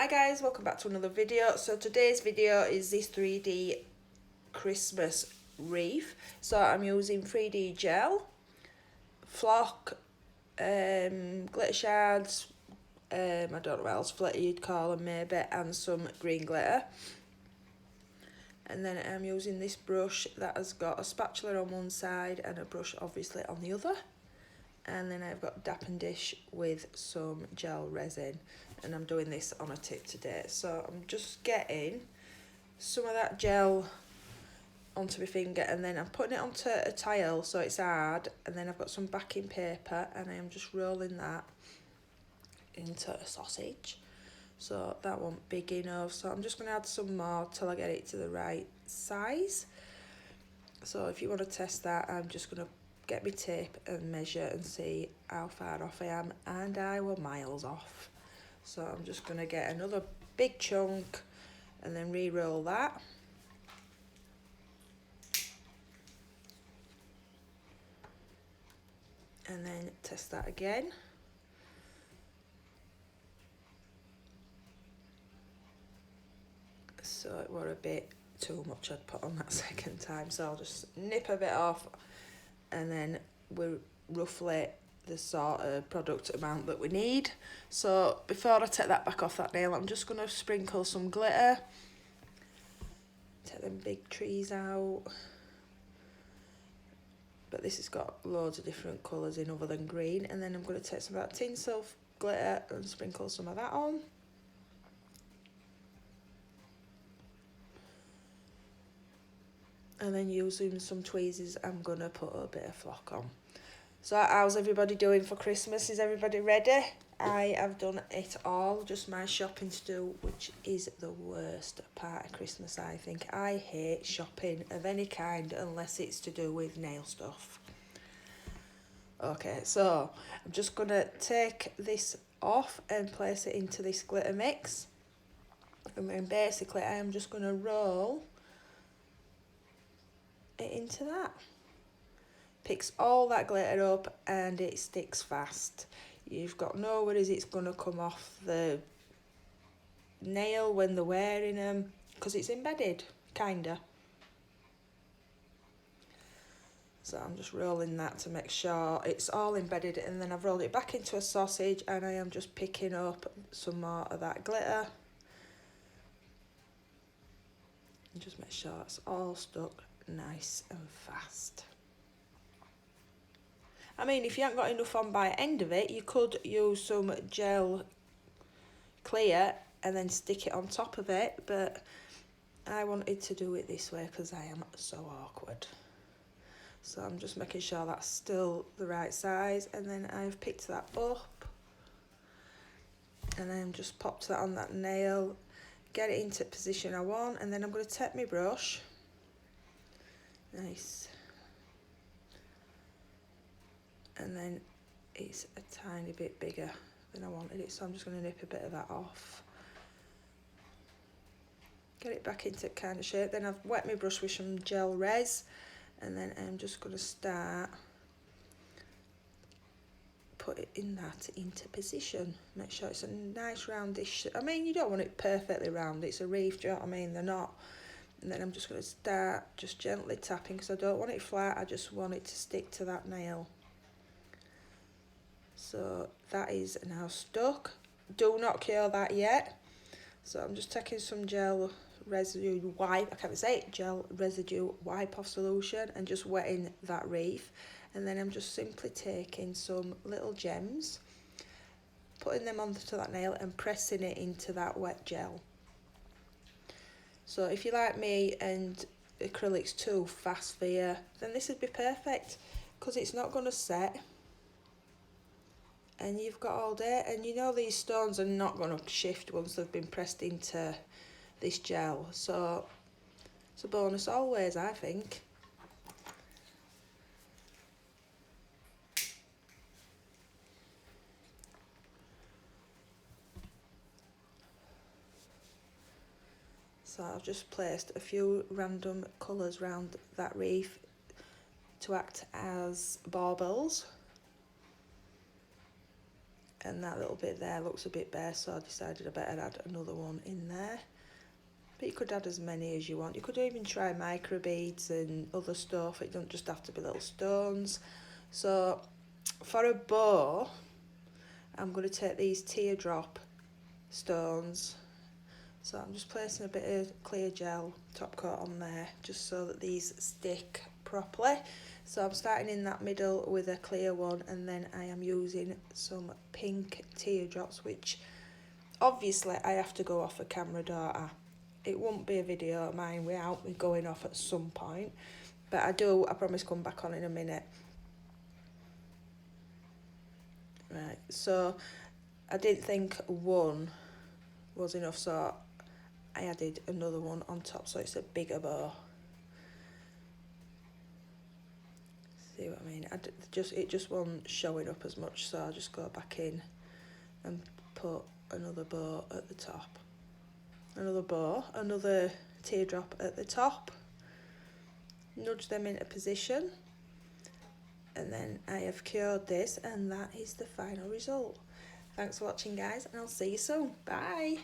Hi guys, welcome back to another video. So today's video is this 3D Christmas wreath. So I'm using 3D gel, flock, glitter shards, I don't know what else flitter you'd call them maybe, and some green glitter. And then I'm using this brush that has got a spatula on one side and a brush obviously on the other. And then I've got dap and dish with some gel resin, and I'm doing this on a tip today. So I'm just getting some of that gel onto my finger, and then I'm putting it onto a tile so it's hard, and then I've got some backing paper and I am just rolling that into a sausage. So that won't big enough, so I'm just going to add some more till I get it to the right size. So if you want to test that, I'm just going to get my tape and measure and see how far off I am, and I were miles off. So I'm just going to get another big chunk and then re-roll that. And then test that again. So it were a bit too much I'd put on that second time, so I'll just nip a bit off, and then we're roughly the sort of product amount that we need. So before I take that back off that nail, I'm just going to sprinkle some glitter, take them big trees out, but this has got loads of different colours in other than green. And then I'm going to take some of that tinsel glitter and sprinkle some of that on. And then using some tweezers, I'm going to put a bit of flock on. So how's everybody doing for Christmas? Is everybody ready? I have done it all, just my shopping to do, which is the worst part of Christmas, I think. I hate shopping of any kind unless it's to do with nail stuff. Okay, so I'm just going to take this off and place it into this glitter mix. And then basically I am just going to roll it into that. Picks all that glitter up and it sticks fast. You've got no worries it's going to come off the nail when they're wearing them, because it's embedded, kinda. So I'm just rolling that to make sure it's all embedded, and then I've rolled it back into a sausage, and I am just picking up some more of that glitter. And just make sure it's all stuck nice and fast. I mean, if you haven't got enough on by the end of it, you could use some gel clear and then stick it on top of it, but I wanted to do it this way because I am so awkward. So I'm just making sure that's still the right size, and then I've picked that up and then just popped that on that nail, get it into the position I want, and then I'm going to take my brush. Nice. And then it's a tiny bit bigger than I wanted it, so I'm just going to nip a bit of that off. Get it back into kind of shape. Then I've wet my brush with some gel res, and then I'm just going to start put it in that into position. Make sure it's a nice roundish. I mean, you don't want it perfectly round, it's a wreath, do you know what I mean? They're not. And then I'm just going to start just gently tapping, because I don't want it flat, I just want it to stick to that nail. So that is now stuck. Do not cure that yet. So I'm just taking some gel residue wipe, I can't even say it, gel residue wipe off solution, and just wetting that wreath. And then I'm just simply taking some little gems, putting them onto that nail and pressing it into that wet gel. So if you like me and acrylic's too fast for you, then this would be perfect, because it's not going to set. And you've got all day, and you know these stones are not going to shift once they've been pressed into this gel, so it's a bonus always, I think. So I've just placed a few random colours around that wreath to act as baubles. and that little bit there looks a bit bare, so I decided I better add another one in there. But you could add as many as you want. You could even try micro beads and other stuff. It don't just have to be little stones. So for a bow, I'm going to take these teardrop stones. So I'm just placing a bit of clear gel top coat on there just so that these stick properly. So I'm starting in that middle with a clear one, and then I am using some pink teardrops, which obviously I have to go off a camera, don't I? It won't be a video of mine without me going off at some point, but I promise come back on in a minute. Right, so I didn't think one was enough, so I added another one on top, so it's a bigger bow. See what I mean? It just wasn't showing up as much, so I'll just go back in and put another bow at the top. Another bow, another teardrop at the top. Nudge them into position. And then I have cured this, and that is the final result. Thanks for watching, guys, and I'll see you soon. Bye!